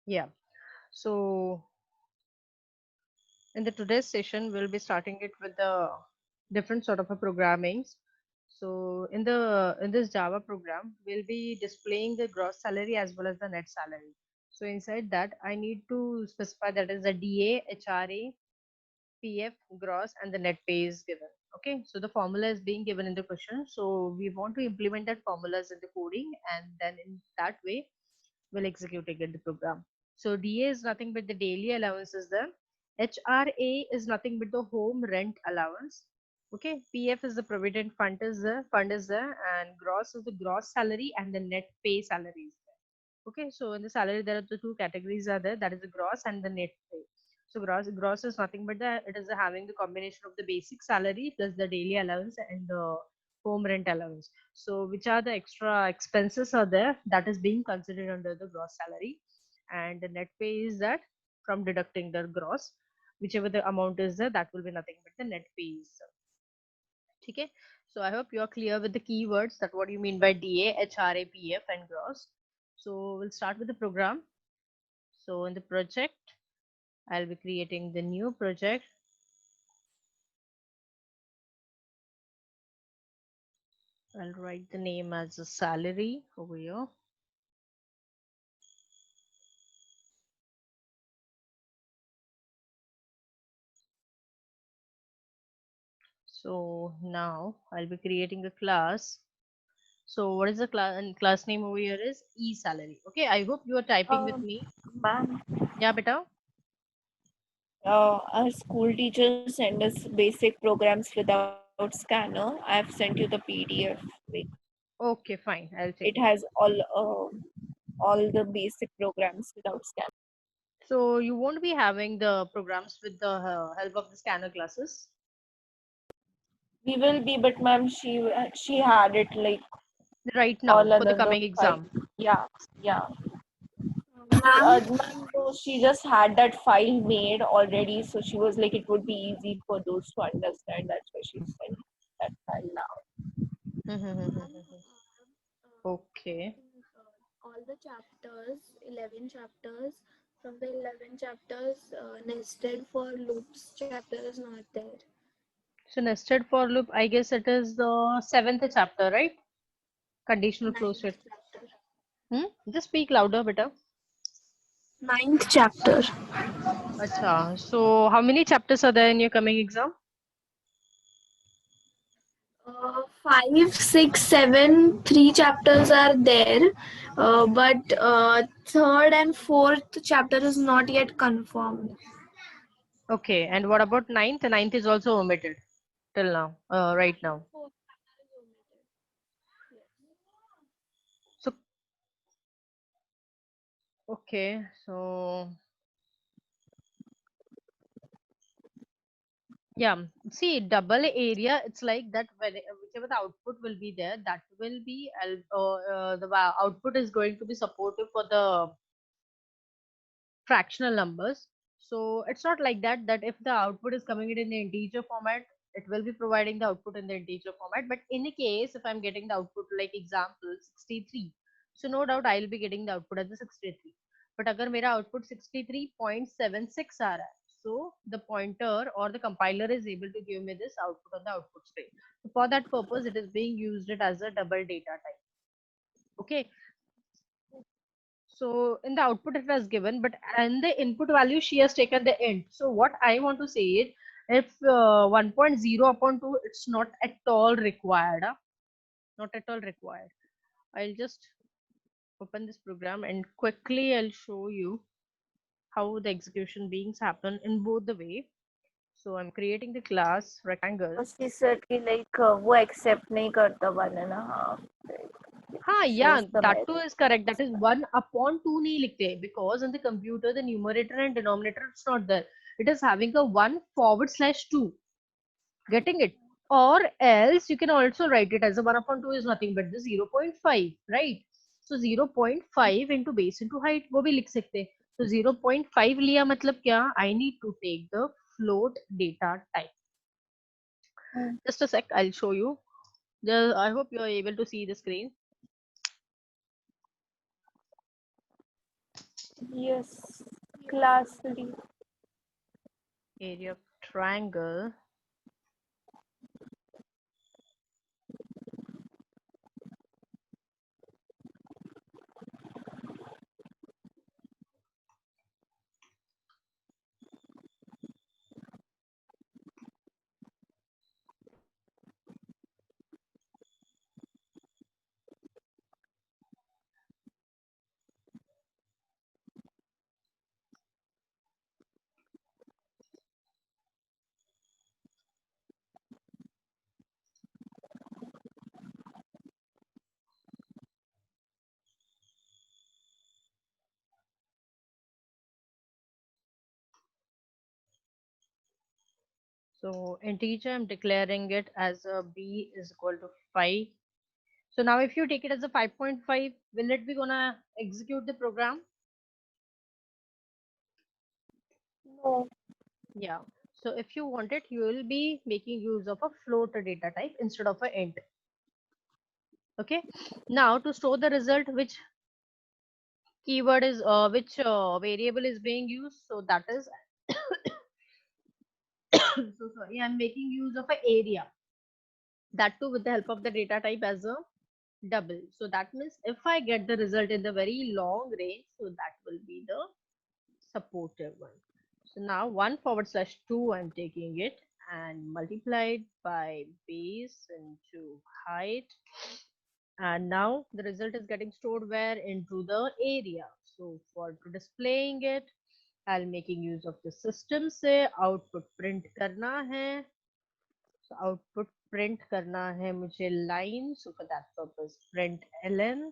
Yeah. So in the today's session, we'll be starting it with the different sort of a programmings. So in this Java program, we'll be displaying the gross salary as well as the net salary. So inside that, I need to specify that is the DA, HRA, PF, gross, and the net pay is given. Okay, so the formula is being given in the question. So we want to implement that formulas in the coding, and then in that way, we'll execute again the program. So DA is nothing but the daily allowance is there. HRA is nothing but the home rent allowance. Okay, PF is the provident fund is there, and gross is the gross salary and the net pay salary is there. Okay, so in the salary there are the two categories are there, that is the gross and the net pay. So gross is nothing but the it is having the combination of the basic salary plus the daily allowance and the home rent allowance. So which are the extra expenses are there that is being considered under the gross salary, and the net pay is that from deducting the gross, whichever the amount is there, that will be nothing but the net pay is. Okay, so I hope you are clear with the keywords that what you mean by DA, HRA, PF, and gross. So we'll start with the program. So in the project, I'll be creating the new project. I'll write the name as a salary over here. So now I'll be creating a class. So what is the class name over here is e-salary. Okay, I hope you are typing with me. Ma'am, Yeah, beta. our school teachers send us basic programs without scanner. I have sent you the PDF. Like, Okay, fine. I'll it check it. has all the basic programs without scanner. So you won't be having the programs with the help of the scanner classes We will be, but ma'am, she had it like right now all for the under the coming file. exam. Yeah, yeah. Ma'am, Ma'am, though she just had that file made already, so she was like, it would be easy for those to understand. That's why she sent that file now. Okay. in all the chapters, 11 chapters, from the 11 chapters, nested for loops chapter is not there. So nested for loop, I guess it is the seventh chapter, right? Conditional flow Ninth state. chapter. Just speak louder, better. Ninth chapter. Acha. So how many chapters are there in your coming exam? 5, 6, 7, 3 chapters are there, but third and fourth chapter is not yet confirmed. Okay. And what about ninth? The ninth is also omitted till now. Right Ninth, now. fourth chapter is omitted. Yes. So okay. So yeah. See, double area. It's like that. When whichever the output will be there, that will be output is going to be supportive for the fractional numbers. So it's not like that that if the output is coming in the integer format, it will be providing the output in the integer format. But in a case, if I'm getting the output like example 63, so no doubt I'll be getting the output as a 63. But अगर मेरा output 63.76 आ रहा है, so the pointer or the compiler is able to give me this output on the output string. So for that purpose, it is being used it as a double data type. Okay, so in the output it was given, but and the input value she has taken the int. So what I want to say is, if 1.0 upon 2, it's not at all required. Not at all required. I'll just open this program and quickly I'll show you how the execution beings happen in both the way. So I'm creating the class rectangle. She said कि like वो accept नहीं करता 1.5. हाँ, yeah, Shows the that too merit. is correct. That is 1 upon 2 नहीं लिखते because in the computer the numerator and denominator it's not there. It is having a 1/2. Getting it? Or else you can also write it as a 1 upon 2 is nothing but the 0.5, right? So 0.5 into base into height वो भी लिख सकते हैं. तो 0.5 लिया मतलब क्या? I need to take the float data type. Just a sec, I'll show you. I hope you are able to see the screen. Yes. Class D. Area of triangle. So integer, I'm declaring it as a b is equal to 5. So now if you take it as a 5.5, will it be gonna execute the program? No. Yeah. So if you want it, you will be making use of a float data type instead of a int. Okay. Now to store the result, which keyword is which variable is being used? So that is so sorry, I'm making use of a area. That too with the help of the data type as a double. So that means if I get the result in the very long range, so that will be the supportive one. So now 1/2 I'm taking it and multiplied by base into height. And now the result is getting stored where? Into the area. So for displaying it, I'll making use of the system से output print करना है. So output print करना है मुझे line. So for that purpose print ln.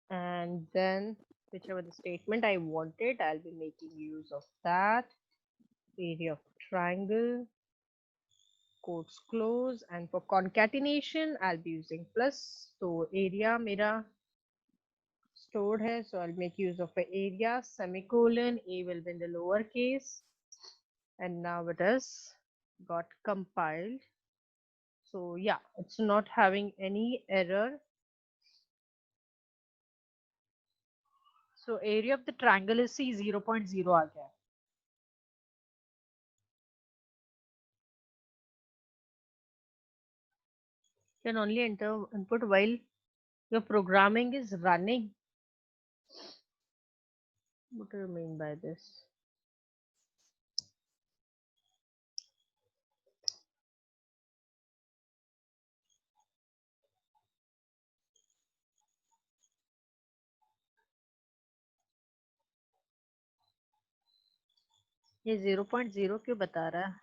And then whichever the statement I wanted, I'll be making use of that. Area of triangle, quotes close, and for concatenation, I'll be using plus. So area mera stored hai, so I'll make use of a area, semicolon, a will be in the lower case, and now it has got compiled. So yeah, it's not having any error. So area of the triangle is C 0.0 aa gaya. Can only enter input while your programming is running. What do you mean by this? ये 0.0 क्यों बता रहा है?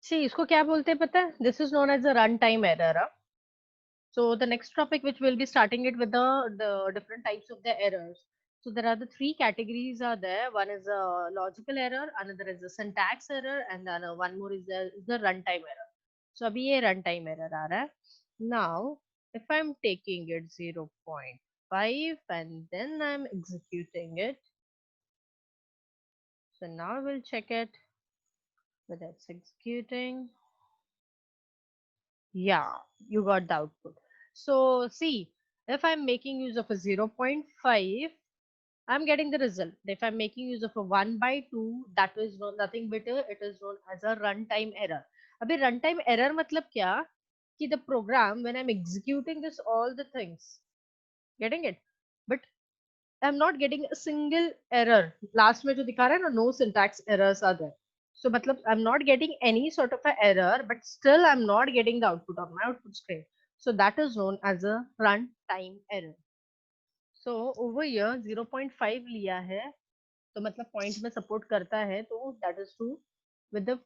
See, इसको क्या बोलते हैं पता है? This is known as a runtime error. Huh? So the next topic, which we'll be starting it with the different types of the errors. So there are the three categories are there. One is a logical error, another is a syntax error, and then one more is the runtime error. So अभी ये runtime error आ रहा है. Now, if I'm taking it 0.5 and then I'm executing it. So now we'll check it whether it's executing. Yeah, you got the output. So see, if I'm making use of a 0.5, I'm getting the result. If I'm making use of a 1/2, that is nothing but it is known as a runtime error. अभी runtime error मतलब क्या? कि the program when I'm executing this all the things, getting it, but I'm not getting a single error. Last में जो दिखा रहा है ना, no syntax errors are there. So matlab I'm not getting any sort of a error, but still I'm not getting the output on my output screen. So that is known as a runtime error. So over here 0.5 लिया है, तो मतलब point में support करता है, तो that is true with the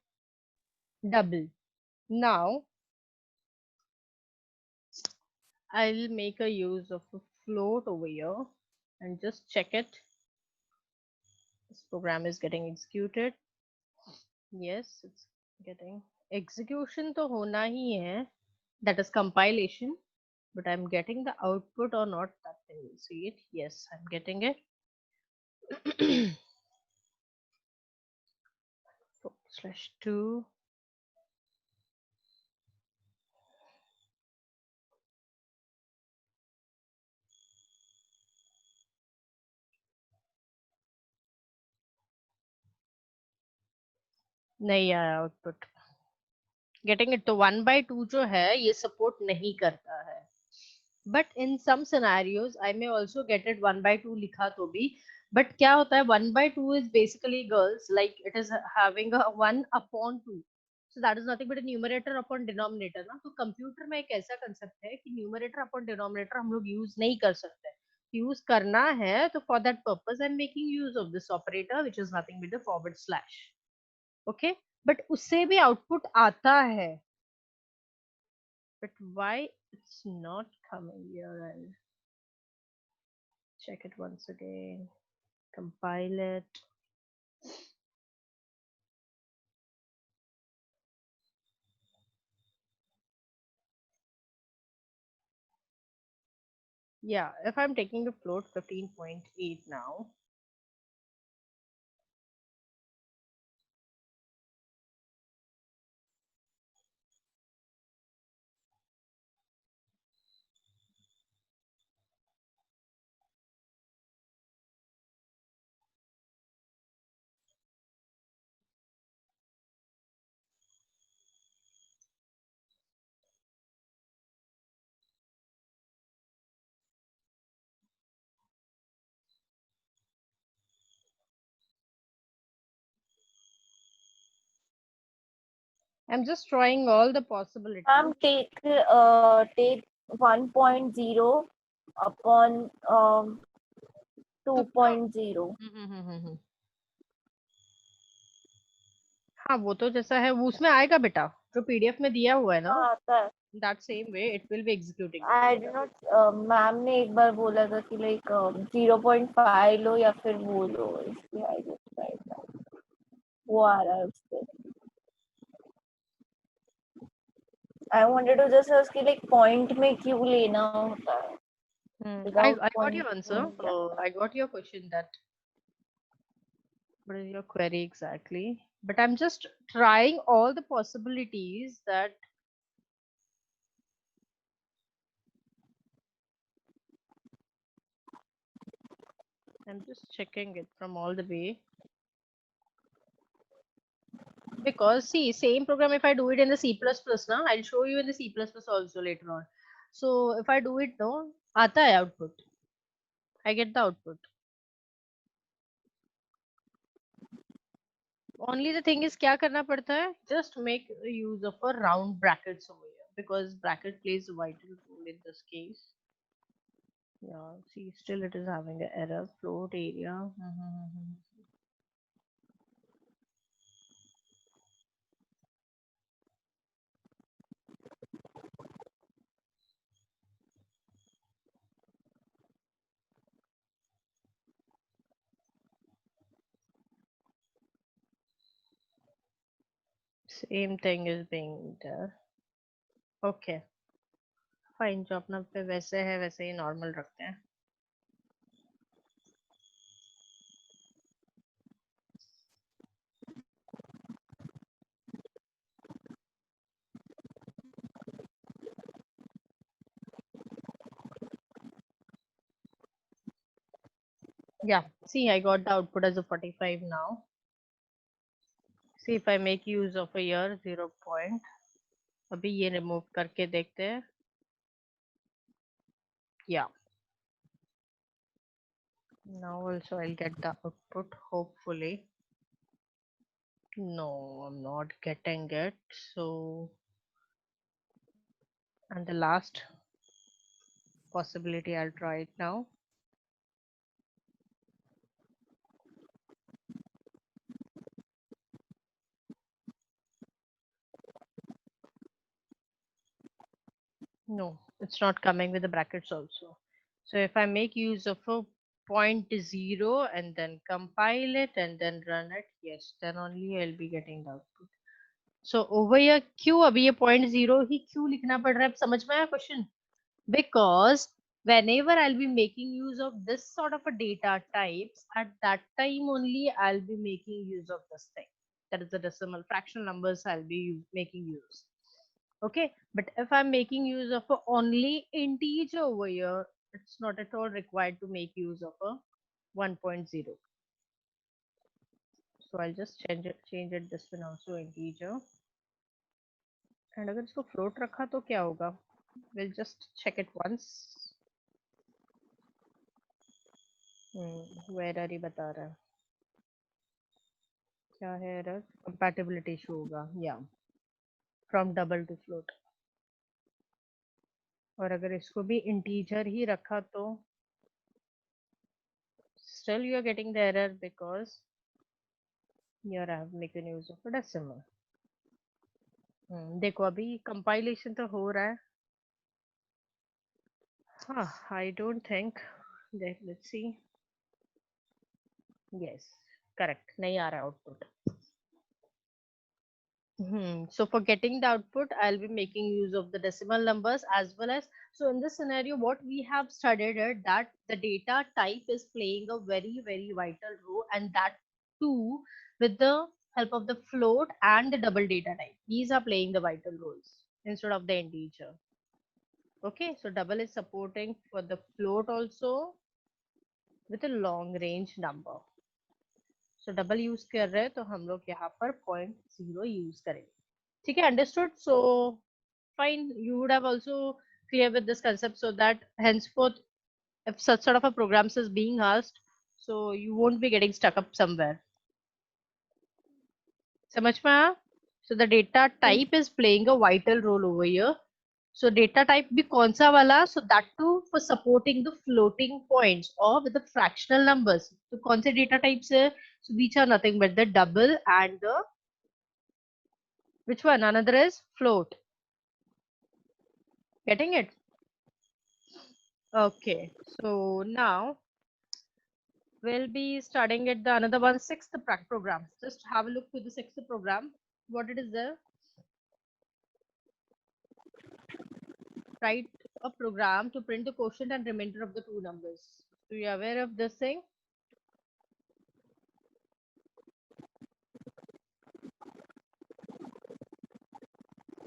double. Now I'll make a use of a float over here and just check it This program is getting executed. Yes, it's getting execution to hona hi hai. That is compilation. But I'm getting the output or not, that thing will see it. Yes, I'm getting it. /2. नहीं आया output. Getting it. तो 1/2 जो है ये support नहीं करता है. But in some scenarios I may also get it 1/2 लिखा तो भी. बट क्या होता है 1/2 is basically girls like it is having a 1/2. So that is nothing but numerator upon denominator ना. तो कंप्यूटर में एक ऐसा कंसेप्ट है कि न्यूमरेटर अपॉन डिनोमिनेटर हम लोग यूज नहीं कर सकते. यूज करना है तो for that purpose I am making use of this operator which is nothing but the forward slash. Okay. But उससे भी आउटपुट आता है. But why it's not coming here? I'll check it once again. Compile it. Yeah, if I'm taking the float 15.8 now. I'm just trying all the possibilities. Take 1.0 upon 2.0. हाँ वो तो जैसा है वो उसमें आएगा बेटा जो पीडीएफ में दिया हुआ है ना. हाँ आता है. That same way it will be executing. I do not. Ma'am ने एक बार बोला था कि लाइक 0.5 लो या फिर वो लो, इसलिए I just tried that. वो आ रहा है उससे. I wanted to just ask कि like point में क्यों लेना होता है. I got your answer. I got your question that what is your query exactly? But I'm just trying all the possibilities that I'm just checking it from all the way. Because see, same program if I do it in the C++ now, I'll show you in the C++ also later on. So if I do it no, आता है output. I get the output. Only the thing is क्या करना पड़ता है? Just make use of a round brackets over here because bracket plays a vital role in this case. Yeah, see, still it is having an error. Float area. Same thing is being there. Okay. Fine. जो अपना पे वैसे है वैसे ही normal रखते हैं. Yeah, see, I got the output as a 45 now. See if I make use of a year 0 point. अभी ये remove करके देखते हैं. Yeah. Now also I'll get the output hopefully. No, I'm not getting it. So, and the last possibility I'll try it now. No, it's not coming with the brackets also. So if I make use of a 0.0 and then compile it and then run it. Yes, then only I'll be getting the output. So over here, क्यों अभी ये 0.0 ही क्यों लिखना पड़ रहा है? समझ में आया question? Because whenever I'll be making use of this sort of a data types, at that time only I'll be making use of this thing. That is the decimal fractional numbers I'll be making use. Okay, but if I'm making use of a only integer over here, it's not at all required to make use of a 1.0. So I'll just change it this one also integer. And अगर इसको float रखा तो क्या होगा? We'll just check it once. Where are you बता रहा है? क्या है error? Compatibility issue होगा. Yeah. From double to float. और अगर इसको भी integer ही रखा तो still you are getting the error because here I have making use of a decimal. देखो अभी compilation तो हो रहा है. हाँ, I don't think that. Let's see. Yes, correct. नहीं आ रहा output. So for getting the output, I'll be making use of the decimal numbers as well as. So in this scenario, what we have studied is that the data type is playing a very, very vital role, and that too with the help of the float and the double data type. These are playing the vital roles instead of the integer. Okay, so double is supporting for the float also with a long range number. So double use कर रहे हैं तो हम लोग यहाँ पर 0.0 use करेंगे. ठीक है, understood? So fine, you would have also clear with this concept so that henceforth if such sort of a programs is being asked, so you won't be getting stuck up somewhere. समझ में आया? So the data type is playing a vital role over here. So data type भी कौन सा वाला? So that too for supporting the floating points or with the fractional numbers. तो कौन से data types है? So which are nothing but the double and the which one? Another is float. Getting it? Okay. So now we'll be starting at the another one sixth program. Just have a look to the sixth program. What it is there? Write a program to print the quotient and remainder of the two numbers. So you are aware of this thing?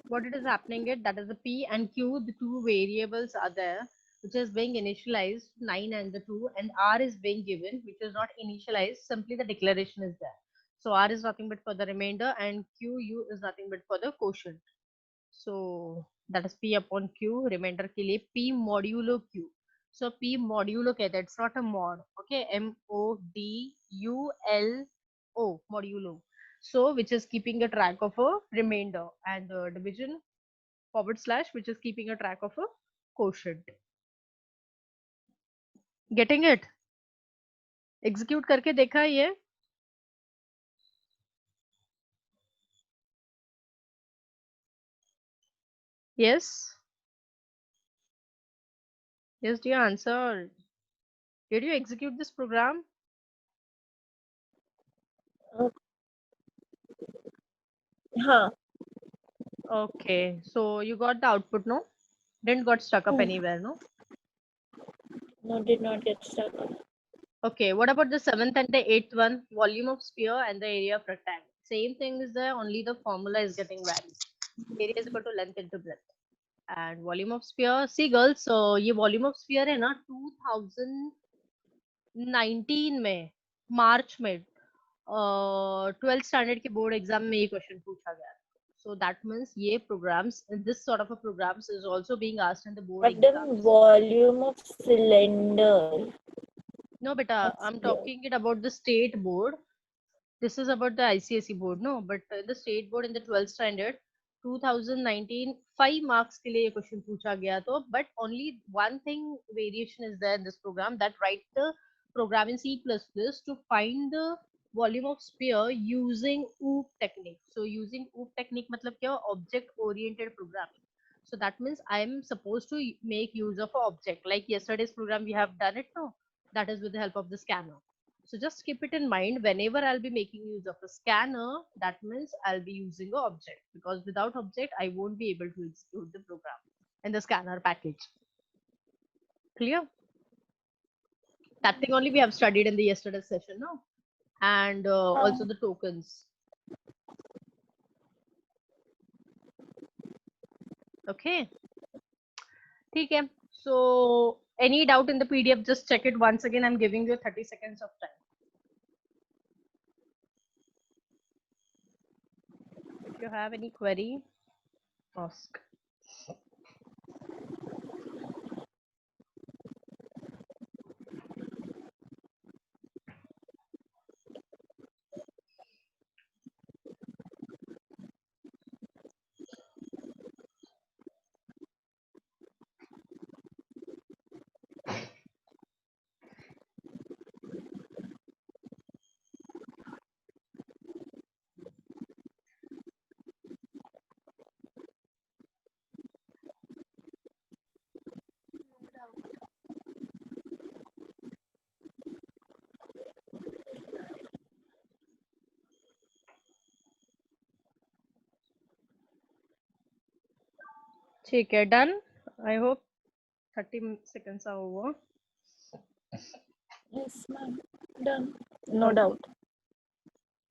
What it is happening it, that is the P and Q, the two variables are there, which is being initialized 9 and the 2, and R is being given, which is not initialized, simply the declaration is there. So R is nothing but for the remainder and QU is nothing but for the quotient. So that is P upon Q, remainder के लिए P modulo Q. So P modulo कहते हैं, it's not a mod, okay? MODULO, modulo. So which is keeping a track of a remainder, and the division / which is keeping a track of a quotient. Getting it? Execute करके देखा ये? Yes. Yes, dear answer. Did you execute this program? हाँ. Okay, so you got the output, no? Didn't got stuck up anywhere, no? No, did not get stuck up. Okay, what about the 7th and the 8th one? Volume of sphere and the area of rectangle. Same thing is there, only the formula is getting varied. Area is equal to length into breadth. And volume of sphere, see girls, so ये volume of sphere है ना 2019 में, मार्च में 12th standard के board exam में ये question पूछा गया. So that means ये programs, this sort of a programs is also being asked in the board But the exams. volume of cylinder. No, beta, I'm talking it about the state board. This is about the ICSE board, no? But the state board in the 12th standard, 2019, 5 marks के लिए ये question पूछा गया तो, but only one thing variation is there in this program, that write the program in C++ to find the volume of sphere using OOP technique. So using OOP technique मतलब क्या? Object oriented programming. So that means I am supposed to make use of an object. Like yesterday's program we have done it, no? that is with the help of the scanner. So just keep it in mind whenever I'll be making use of a scanner, that means I'll be using an object, because without object, I won't be able to execute the program in the scanner package. Clear? That thing only we have studied in the yesterday's session, no? And also the tokens. Okay. Okay. So any doubt in the PDF, just check it once again. I'm giving you 30 seconds of time. If you have any query, ask. ठीक है, done. I hope 30 seconds are over. Yes, ma'am. Done. No doubt.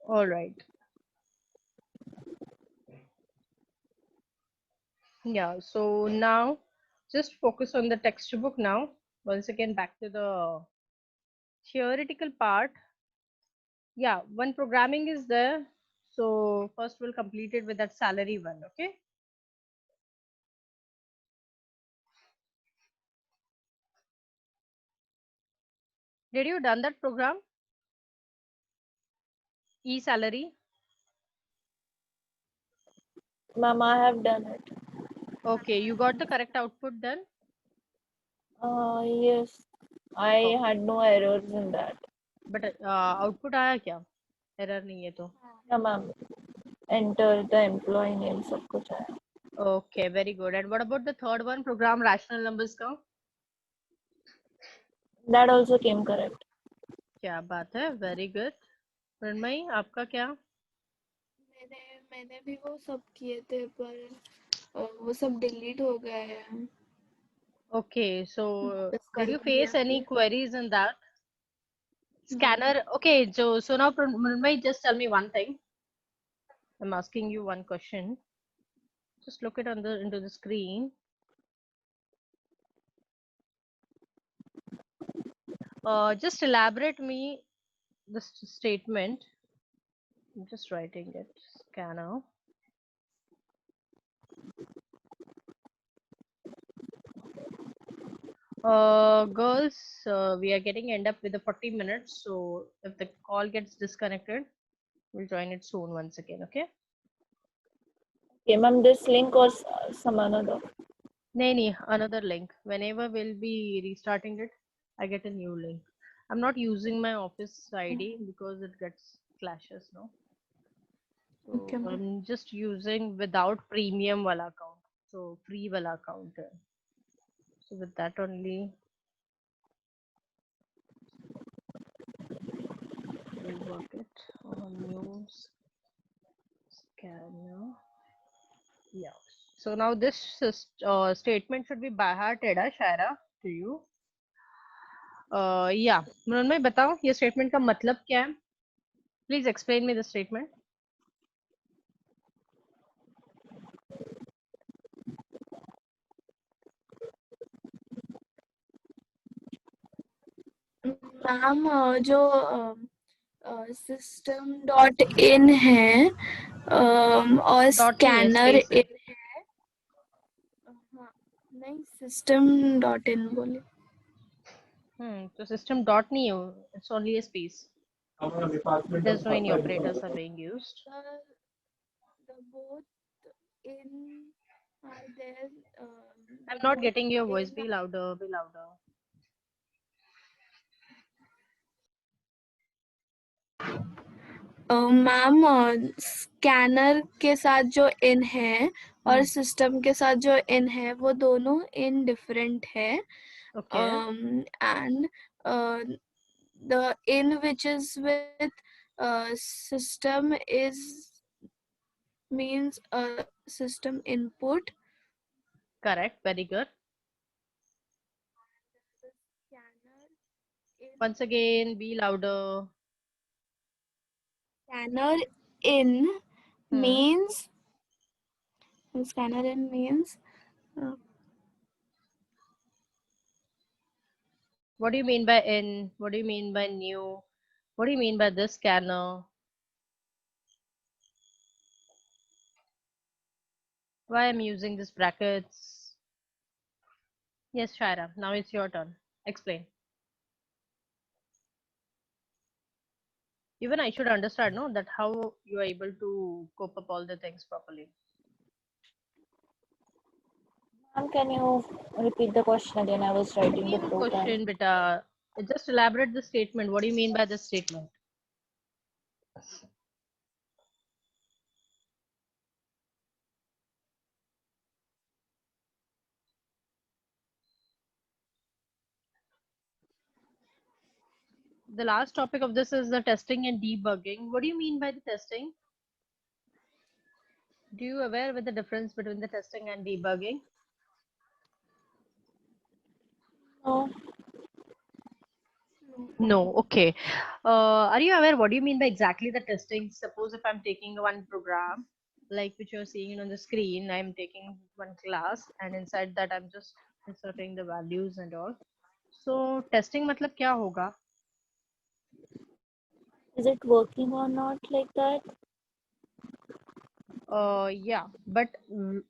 All right. Yeah, so now just focus on the textbook now. Once again, back to the theoretical part. Yeah, one programming is there. So first we'll complete it with that salary one, okay? Did you done that program? E-salary? Ma'am, I have done it. Okay, you got the correct output then? Yes. I had no errors in that. But output आया क्या? Error नहीं है तो. Yeah, ma'am. Enter the employee name, सब कुछ आया. Okay, very good. And what about the third one, program rational numbers का? That also came correct. क्या बात है, very good. मृण्मयी, आपका क्या? मैंने भी वो सब किए थे, पर वो सब डिलीट हो गए हैं. Okay, so did you करना face दिया any फिर. queries in that? Scanner, okay, so now Mrunmayee, just tell me one thing. I'm asking you one question. Just look it into the screen. Just elaborate me this statement. I'm just writing it. Scanner. Girls, we are getting end up with the 40 minutes. So if the call gets disconnected, we'll join it soon once again. Okay. Okay, ma'am, this link or some another? No, another link. Whenever we'll be restarting it, I get a new link. I'm not using my office ID because it gets clashes, no? So Okay, ma'am. I'm just using without premium wala account. So free wala account. So with that only, we'll work it on news scanner. Yeah. So now this statement should be by hearted, Shaira, to you. Yeah. Mrunmayee, बताओ ये statement का मतलब क्या है? Please explain me the statement. Ma'am, जो system.in है और scanner इन है. नहीं, system.in बोले. So system dot नहीं है, it's only a space. There's no any operators are being used. The both in are there. I'm not getting your voice. Be louder, be louder. Ma'am, scanner के साथ जो इन है और system के साथ जो इन है वो दोनों इन डिफरेंट है. Okay. And the in which is with system is means system input. Correct. Very good. Scanner in, Once again, be louder. scanner in Hmm. means scanner in means What do you mean by in? What do you mean by new? What do you mean by this scanner? Why I'm using these brackets? Yes, Shaira. Now it's your turn. Explain. Even I should understand, no, that how you are able to cope up all the things properly. Ma'am, can you repeat the question again? I was writing the Same program. question, beta. Just elaborate the statement. What do you mean by this statement? The last topic of this is the testing and debugging. What do you mean by the testing? Do you aware with the difference between the testing and debugging? No. No. Okay. Are you aware what do you mean by exactly the testing? Suppose if I'm taking one program, like which you're seeing on the screen, I'm taking one class and inside that I'm just inserting the values and all. So testing मतलब क्या होगा? Is it working or not like that? Yeah, but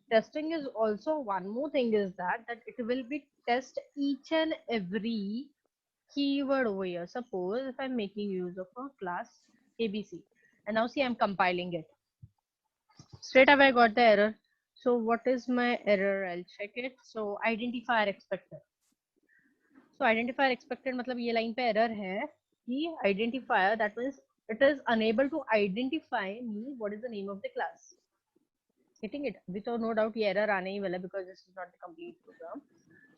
testing is also one more thing is that it will be test each and every keyword over here. Suppose if I'm making use of a class ABC and now see I'm compiling it. Straight away I got the error. So what is my error? I'll check it. So identifier expected. So identifier expected मतलब ये line पे error है कि identifier that means it is unable to identify me what is the name of the class. Getting it? With or no doubt ये error आने ही वाला because this is not the complete program.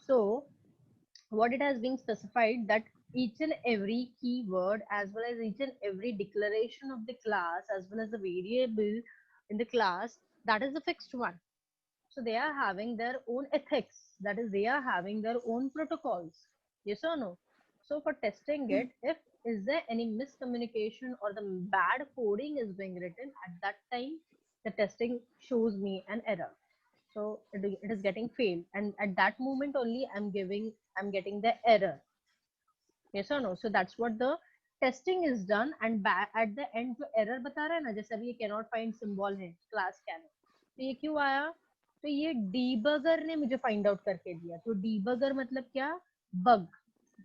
So what it has been specified that each and every keyword as well as each and every declaration of the class as well as the variable in the class that is the fixed one. So they are having their own ethics, that is they are having their own protocols. Yes or no? So for testing it, if is there any miscommunication or the bad coding is being written at that time, the testing shows me an error. So it is getting failed and at that moment only I'm getting the error. Yes or no? So that's what the testing is done and at the end जो error बता रहा है ना जैसे अभी ये cannot find symbol है class scanner तो ये क्यों आया तो ये debugger ने मुझे find out करके दिया तो debugger मतलब क्या bug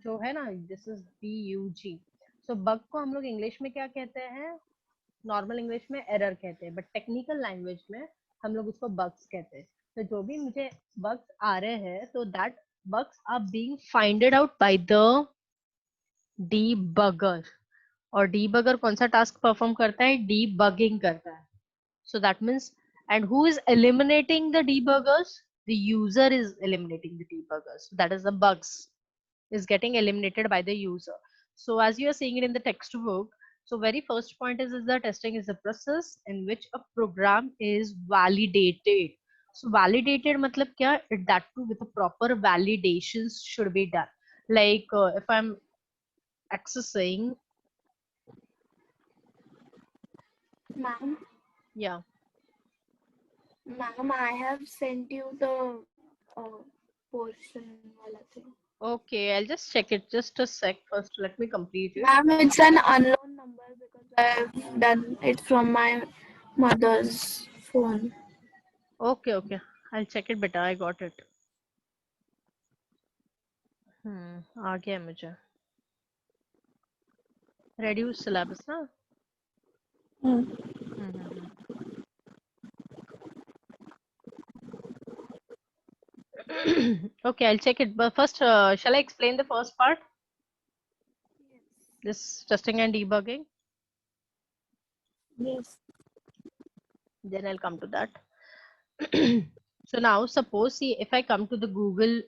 जो है ना this is bug so bug को हम लोग इंग्लिश में क्या कहते हैं नॉर्मल इंग्लिश में एरर कहते हैं बट टेक्निकल लैंग्वेज में हम लोग उसको बग्स कहते हैं तो जो भी मुझे बग्स आ रहे हैं तो that bugs are being finded out by the debugger और डीबगर कौन सा टास्क परफॉर्म करता है डीबगिंग करता है so that means and who is eliminating the debuggers the user is eliminating the debuggers that is the bugs is getting eliminated by the user. So as you are seeing it in the textbook, so very first point is the testing is a process in which a program is validated. So validated matlab kya? That too with a proper validations should be done. Like if I'm accessing, Ma'am, yeah. ma'am, I have sent you the portion wala thing. Okay, I'll just check it. Just a sec. First, let me complete it. Ma'am, it's an unknown number because I have done it from my mother's phone. Okay, okay. I'll check it better. I got it. आ गया मुझे. Reduce syllabus ना? Okay, I'll check it. But first, shall I explain the first part? This testing and debugging. Yes. Then I'll come to that. So now suppose see if I come to the Google,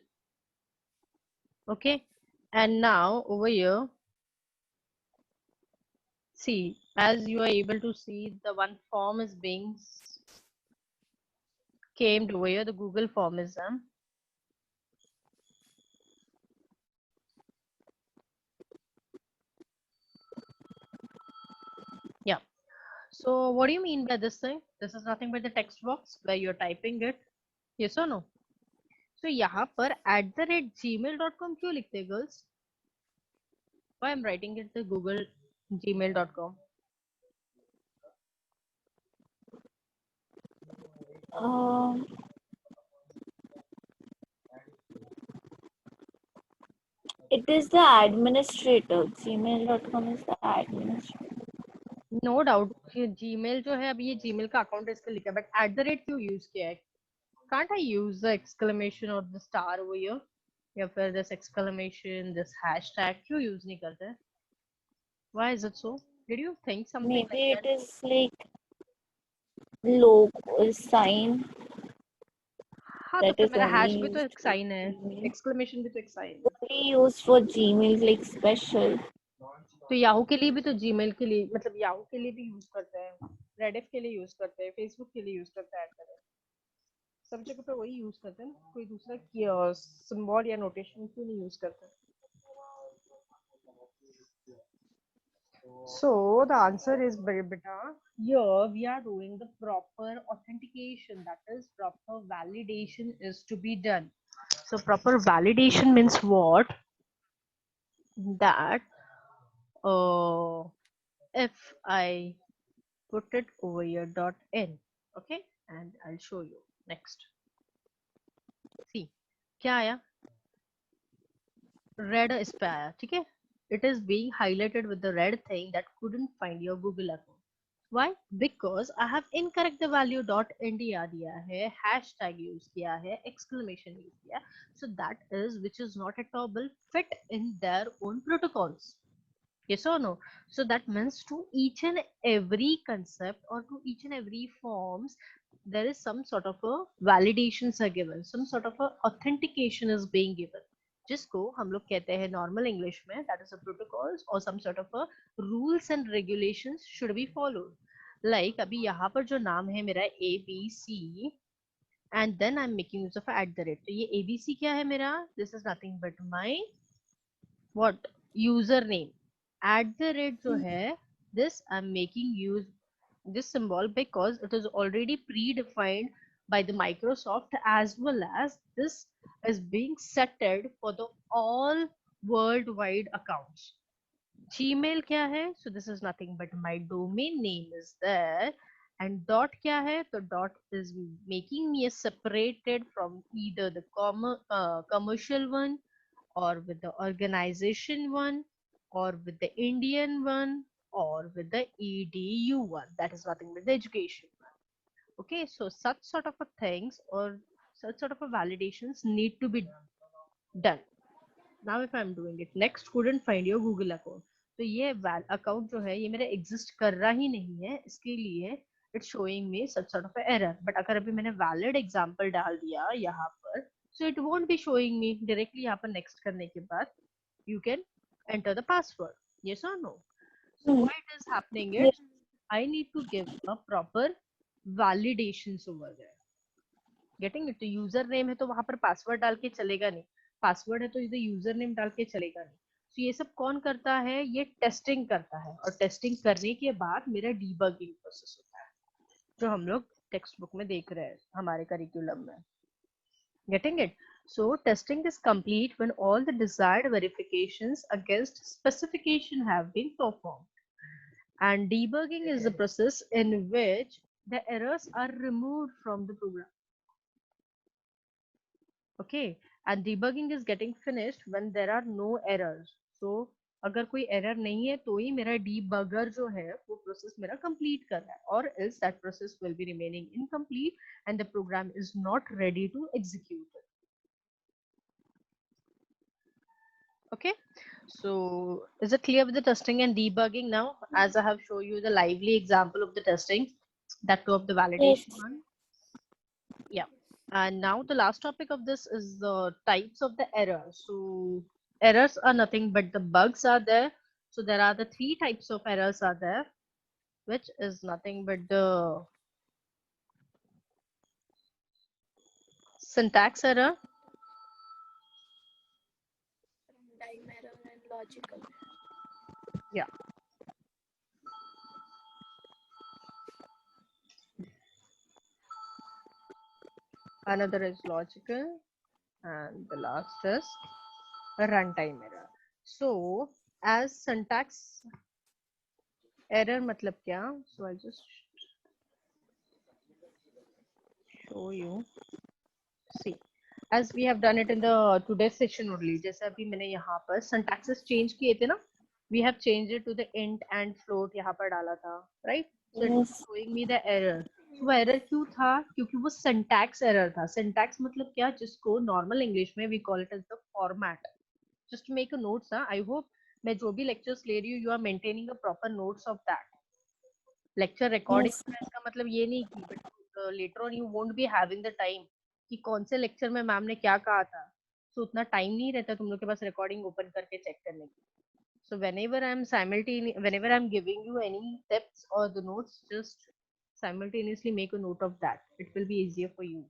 okay, And now over here, see, as you are able to see, the one form is being came over here. The Google form is done. Yeah. So what do you mean by this thing? This is nothing but the text box where you're typing it. Yes or no? So यहाँ पर @gmail.com क्यों लिखते हैं girls? Why I'm writing it the Google gmail.com? It is the administrator. Gmail.com is the administrator. No doubt कि Gmail जो है अभी ये Gmail का अकाउंट इसके लिखा है, but @ क्यों यूज किया है? Can't I use the exclamation or the star over here? या फिर this exclamation, this hashtag क्यों यूज नहीं करते? Why is it so? Did you think something Maybe like it that? is like logo sign हाँ तो that फिर is मेरा only hash भी तो used एक for साइन है, Gmail. एक्सक्लेमेशन भी तो एक साइन है. Only used for Gmail, like special. तो याहू के लिए भी तो जीमेल के लिए मतलब याहू के लिए भी यूज करते हैं, रेडिफ के लिए यूज करते हैं, फेसबुक के लिए यूज करते हैं, सब जगह पे वही यूज करते हैं. कोई दूसरा सिंबल या नोटेशन क्यों नहीं यूज करते? So the answer is beta. Here we are doing the proper authentication, that is proper validation is to be done. So proper validation means what? That if I put it over here .n, okay, and I'll show you next. See, क्या आया? Red इस पे आया, ठीक है? It is being highlighted with the red thing that couldn't find your Google account. Why? Because I have incorrect the value .nd दिया है, hashtag use किया है, exclamation use किया, so that is which is not at all fit in their own protocols. Yes or no? So that means to each and every concept or to each and every forms, there is some sort of a validations are given, some sort of a authentication is being given, जिसको हम लोग कहते हैं normal English में that is a protocols और some sort of a rules and regulations should be followed. Like अभी यहाँ पर जो नाम है मेरा ABC and then I am making use of @, तो ये ABC क्या है मेरा? This is nothing but my what user name. @ जो है this I'm making use this symbol because it is already predefined by the Microsoft, as well as this is being setted for the all worldwide accounts. Gmail क्या है? So this is nothing but my domain name is there, and dot क्या है? तो dot is making me a separated from either the commercial one or with the organization one or with the Indian one or with the EDU one. That is nothing but the education one. Okay, so such sort of a things or such sort of a validations need to be done. Now if I'm doing it, next couldn't find your Google account. तो ये account जो है ये मेरा exist कर रहा ही नहीं है, इसके लिए it's showing me such sort of error. But अगर अभी मैंने वैलिड एग्जांपल डाल दिया यहाँ पर, so it won't be showing me directly. यहाँ पर नेक्स्ट करने के बाद you can enter the password. Yes or no? So why it is happening Yes. is I need to give a proper validations over there. Getting it? तो user name है तो वहां पर पासवर्ड डाल के चलेगा नहीं, पासवर्ड है तो इधर यूजर नेम डाल के चलेगा नहीं. तो ये सब कौन करता है? ये टेस्टिंग करता है, और टेस्टिंग करने के बाद मेरा डीबगिंग प्रोसेस होता है, जो हम लोग टेक्स्ट बुक में देख रहे हैं हमारे करिकुलम में. Getting it? So testing is complete when all the desired verifications against specification have been performed. And debugging is the process in which the errors are removed from the program. Okay, and debugging is getting finished when there are no errors. So अगर कोई error नहीं है तो ही मेरा debugger जो है वो process मेरा कंप्लीट कर रहा है, और else that process will be remaining incomplete and the program is not ready to execute it. Okay, so is it clear with the testing and debugging now, as I have shown you the lively example of the testing, that too of the validation Yes. one? Yeah. And now the last topic of this is the types of the error. So errors are nothing but the bugs are there. So there are the 3 types of errors are there, which is nothing but the syntax error, Runtime error and logical. yeah, another is logical, and the last is a runtime error. So as syntax error matlab kya? So I'll just show you. See, as we have done it in the today's session only, जैसे अभी मैंने यहाँ पर syntaxes change किए थे ना, we have changed it to the int and float यहाँ पर डाला था, right? So it was Yes. showing me the error. So वो error क्यों था? क्योंकि वो syntax error था. Syntax मतलब क्या? जिसको normal English में we call it as the format. Just to make a notes, हाँ, I hope मैं जो भी lectures ले रही हूँ, you are maintaining a proper notes of that. Lecture recording Yes. का इसका मतलब ये नहीं कि but later on you won't be having the time कि कौन से लेक्चर में मैम ने क्या कहा था, so उतना टाइम नहीं रहता तुम लोग के पास रिकॉर्डिंग ओपन करके चेक करने की. So whenever I'm giving you any tips or the notes, just simultaneously make a note of that. It will be easier for you.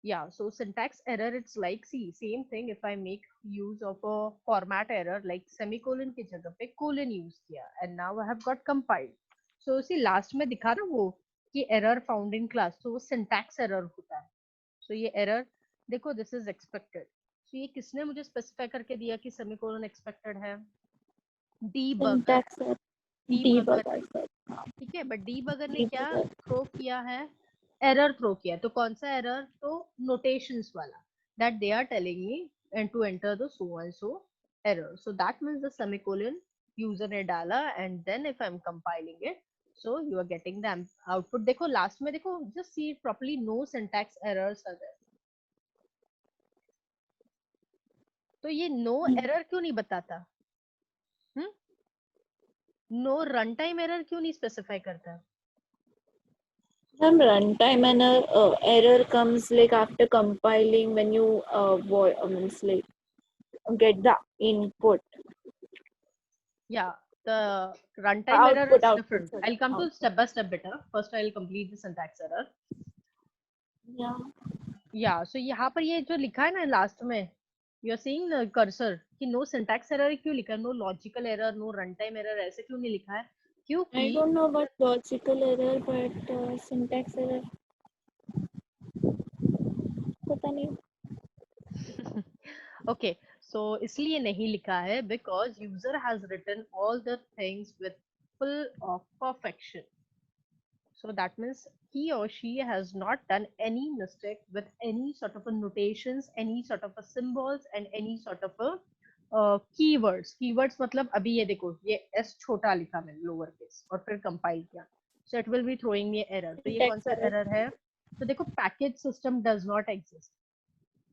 Yeah, so syntax error, it's like, see, same thing if I make use of a format error like semicolon की जगह पे colon use किया and now I have got compiled. So see last में दिखा ना वो कि error found in class, तो वो syntax error होता है. So ये error देखो, this is expected. So ये किसने मुझे specify करके दिया कि semicolon expected है? Debugger. Syntax error. Debugger. Debugger. ठीक है, but debugger ने क्या Debugger. थ्रो किया है? एरर थ्रो किया. तो कौन सा एरर? तो नोटेशंस वाला, that they are telling me and to enter the so and so error. So that means the semicolon user ने डाला and then if I'm compiling it, so you are getting the output. देखो last में देखो, just see it properly, no syntax errors are there. तो ये no error क्यों नहीं बताता? no runtime error क्यों नहीं specify करता? Ma'am, runtime error comes like after compiling when you means like get the input. Yeah, the runtime error Output, is output, different. sorry, I'll come to output. step by step better. First, I'll complete the syntax error. Yeah. Yeah, so यहाँ पर ये जो लिखा है ना last में, you're seeing the cursor कि no syntax error क्यों लिखा है? No logical error, no runtime error, ऐसे क्यों नहीं लिखा है? क्योंकि I don't know about logical error, but syntax error. पता नहीं. okay, so इसलिए नहीं लिखा है because user has written all the things with full of perfection. So that means he or she has not done any mistake with any sort of a notations, any sort of a symbols and any sort of a keywords. Keywords मतलब अभी ये देखो, ये s छोटा लिखा मैंने lower case और फिर compile किया. So it will be throwing me error. तो ये कौन सा error है? तो देखो package system does not exist.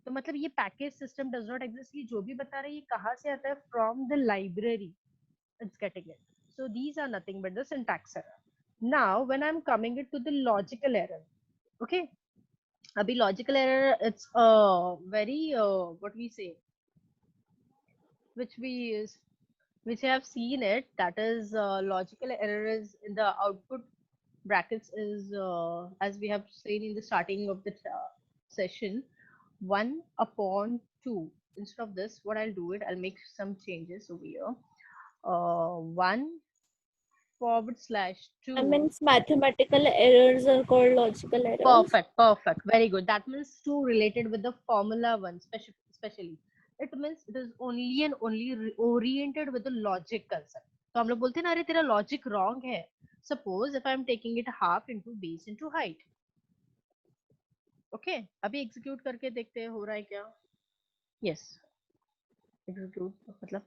तो मतलब ये package system does not exist, ये जो भी बता रहा है ये कहाँ से आता है? From the library. It's getting it. So these are nothing but the syntax error. Now when I'm coming it to the logical error, okay, abhi logical error, it's very what we say, which have seen it, that is logical error is in the output brackets is as we have seen in the starting of the session, 1/2. Instead of this, what I'll do it, I'll make some changes over here. 1/2. I mean, mathematical errors are called logical errors. Perfect. Very good. That means 2 related with the formula 1, especially. It means it is only and only oriented with the logic concept. तो हम लोग बोलते हैं ना, अरे तेरा logic wrong है. Suppose if I am taking it half into base into height. Okay, अभी execute करके देखते हैं हो रहा है क्या? Yes. Execute मतलब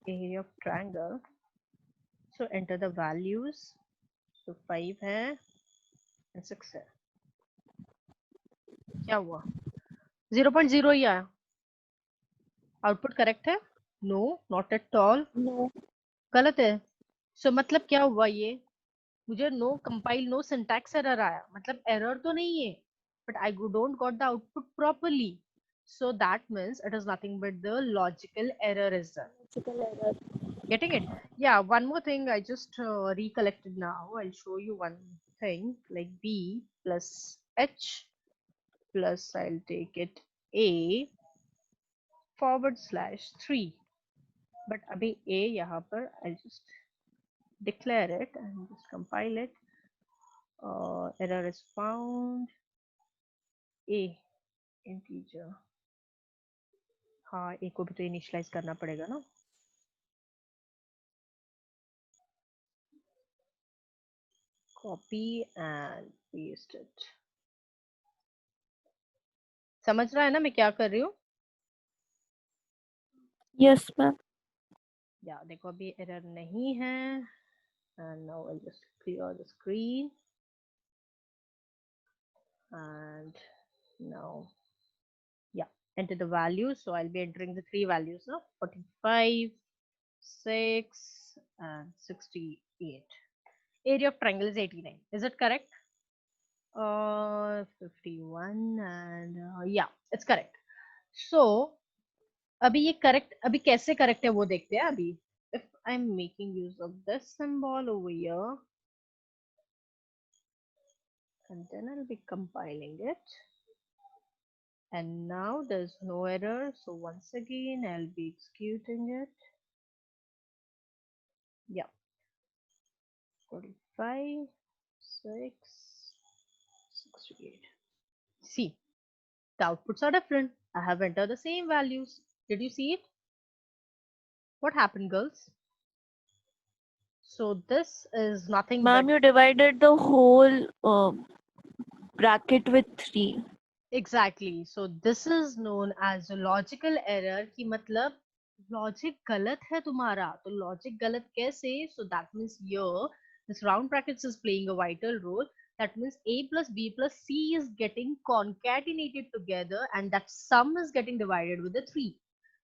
area of triangle. So enter the values. So 5 है and 6 है. क्या हुआ? 0.0 ही आया. आउटपुट करेक्ट है? No, not at all. No. गलत है. सो मतलब क्या हुआ? ये मुझे no compile, no syntax error आया, मतलब एरर तो नहीं है, but I don't got the output properly. So that means it is nothing but the logical error is there. Logical error. Getting it? Yeah, one more thing I just recollected now. I'll show you one thing like B plus H plus I'll take it A /3. But abhi A yahan par I'll just declare it and just compile it. Error is found. A integer. हाँ A को भी तो initialize करना पड़ेगा ना. Copy and paste it. समझ रहा है ना मैं क्या कर रही हूँ? Yes, ma'am. या देखो अभी एरर नहीं है. And now I'll just clear the screen. And now, yeah, enter the values. So I'll be entering the three values now: 45, 6, and 68. Area of triangle is 89. Is it correct? 51 and yeah, it's correct. So अभी ये correct, अभी कैसे correct है वो देखते हैं अभी. If I'm making use of this symbol over here, and then I'll be compiling it. And now there's no error. So once again, I'll be executing it. Yeah. 45, 6, 68. See, the outputs are different. I have entered the same values. Did you see it? What happened, girls? So this is nothing Ma'am, but you divided the whole bracket with 3. exactly. So this is known as a logical error कि मतलब logic गलत है तुम्हारा. तो logic गलत कैसे? So that means here this round brackets is playing a vital role. That means A plus B plus C is getting concatenated together and that sum is getting divided with the 3.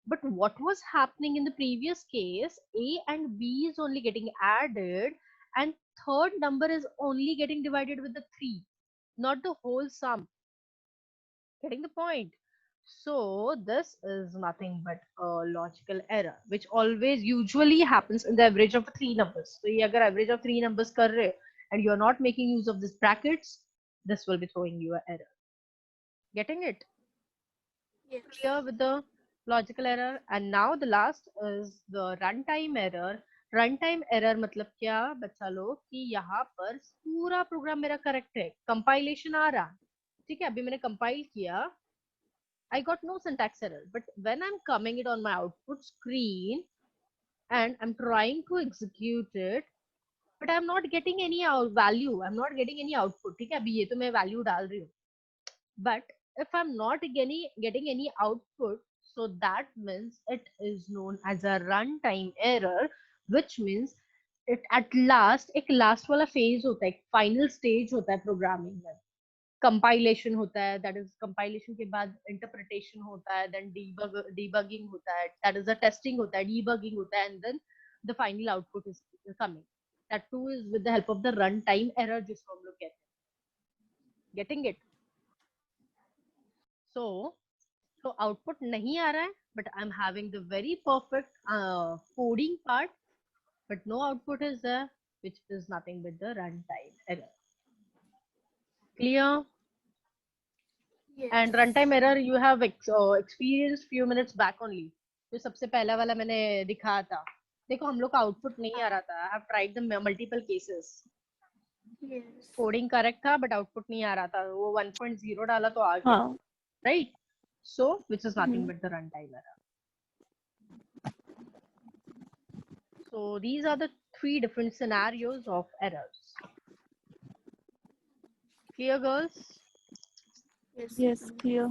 But what was happening in the previous case? A and B is only getting added and third number is only getting divided with the 3, not the whole sum. Getting the point? So this is nothing but a logical error, which always usually happens in the average of three numbers. So ये अगर average of three numbers कर रहे हो and you are not making use of these brackets, this will be throwing you an error. Getting it? Yes. Clear with the logical error? And now the last is the runtime error. Runtime error मतलब क्या बच्चा लोग कि यहाँ पर पूरा programme मेरा correct है, कंपाइलेशन आ रहा, ठीक है, अभी मैंने कंपाइल किया, I got no syntax error. But when I'm coming it on my output screen and I'm trying to execute it, but I'm not getting any value. I'm not getting any output. ठीक है, अभी ये तो मैं value डाल रही हूँ. But if I'm not getting any output, so that means it is known as a runtime error, which means it at last एक last वाला phase होता है, एक final stage होता है programming में. कंपाइलेशन होता है, दैट इज कंपाइलेशन के बाद इंटरप्रिटेशन होता है, देन डीबगिंग होता है, दैट इज द टेस्टिंग होता है, डीबगिंग होता है, and then the final output is coming. That too is with the help of the run time error जिसको हम लोग कहते हैं. Getting it? सो आउटपुट नहीं आ रहा है, but I am having the very perfect coding part, but no output is there, which is nothing but the runtime error. Clear? Yes. And runtime error you have experienced few minutes back only. जो सबसे पहला वाला मैंने दिखाया था, देखो हम लोग का आउटपुट नहीं आ रहा था. I have tried the multiple cases. Yes. Coding correct था बट आउटपुट नहीं आ रहा था. वो 1.0 डाला तो आ गया, हाँ. Right? So which is nothing but the runtime error. So these are the three different scenarios of errors. Clear, girls? Yes, clear.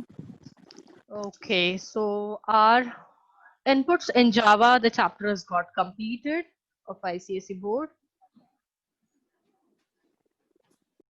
Okay, so our inputs in Java, the chapter has got completed of ICSE board.